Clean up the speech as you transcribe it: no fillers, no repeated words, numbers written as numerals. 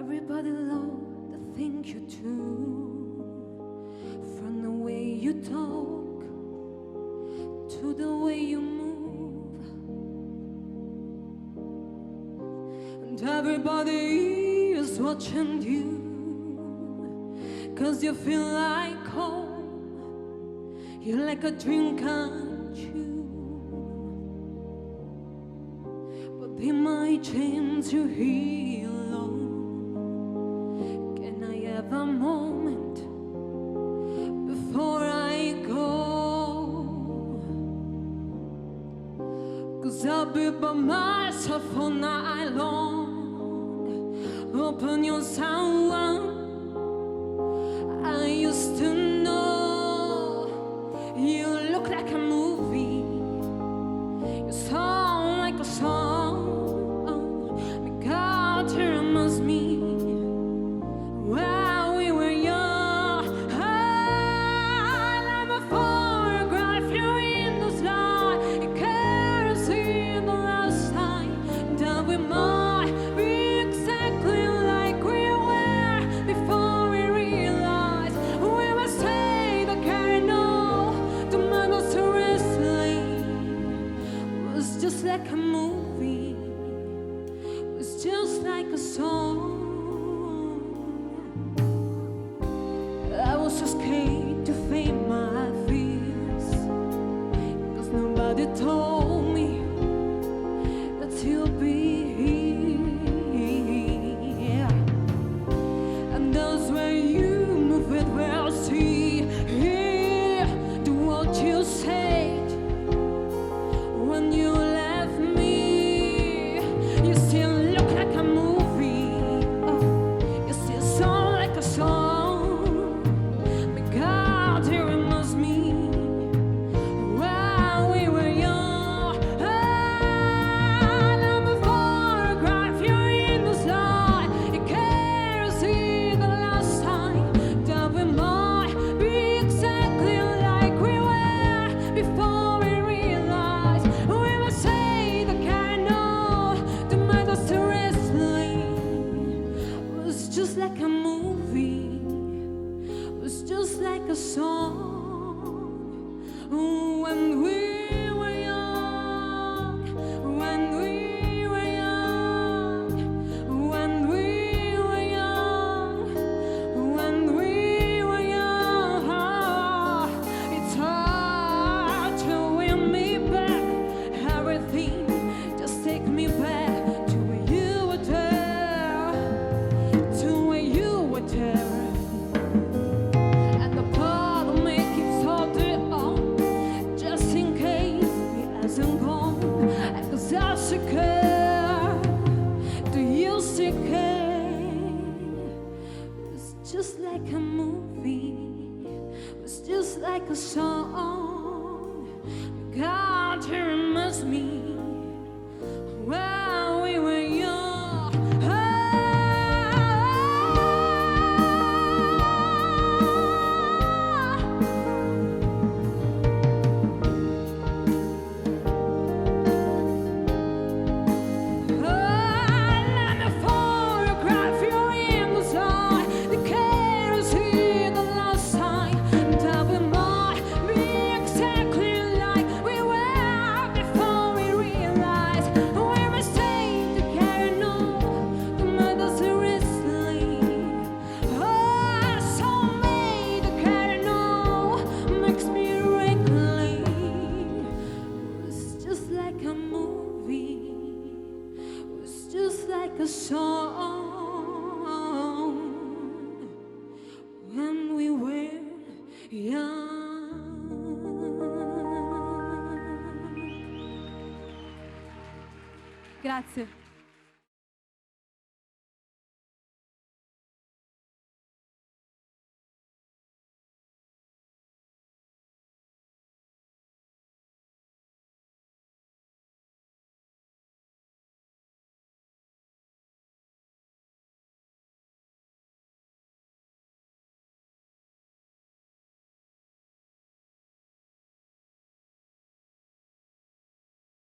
Everybody loves the things you do, from the way you talk to the way you move, and everybody is watching you, 'cause you feel like home. You're like a dream come true, but in my chains you heal alone. Can I have a moment before I go? 'Cause I'll be by myself all night long. Open your sound, I used to know. You look like a movie, you sound like a song. My God, you reminds me when we were young. I'm a photograph, you're in the sky. You can't see the last time that we might be exactly like we were before we realized we must say the kind of the man was seriously. Was just like a movie, was just like a song. I was so scared to face my fears, 'cause nobody told me that you'll be here. And those where you move it, where I see here, do what you said when you left me. You still look like a movie, you still sound like a song. My God, it reminds me when we were young. I'm a photograph, you're in the sky. You can't see the last time that we might be exactly like we were before we realized we must say the kind of the mind was seriously. Was just like a movie, was just like a song. When we were young, when we were young, when we were young, when we were young. It's hard to win me back. Everything just take me back to where you were there, to where you were there. And the part of me keeps holding on, just in case he hasn't gone. 'Cause I still care. Do you still care? It's just like a movie, it's just like a song. God, he reminds me when we were young. I'm a photograph, you're in the sky. You can't see the last time that we might be exactly like we were before we realized we must take the care of the mother seriously. So made the care makes me wrinkly. It's just like a movie, it's just like a song. When we were young. Grazie.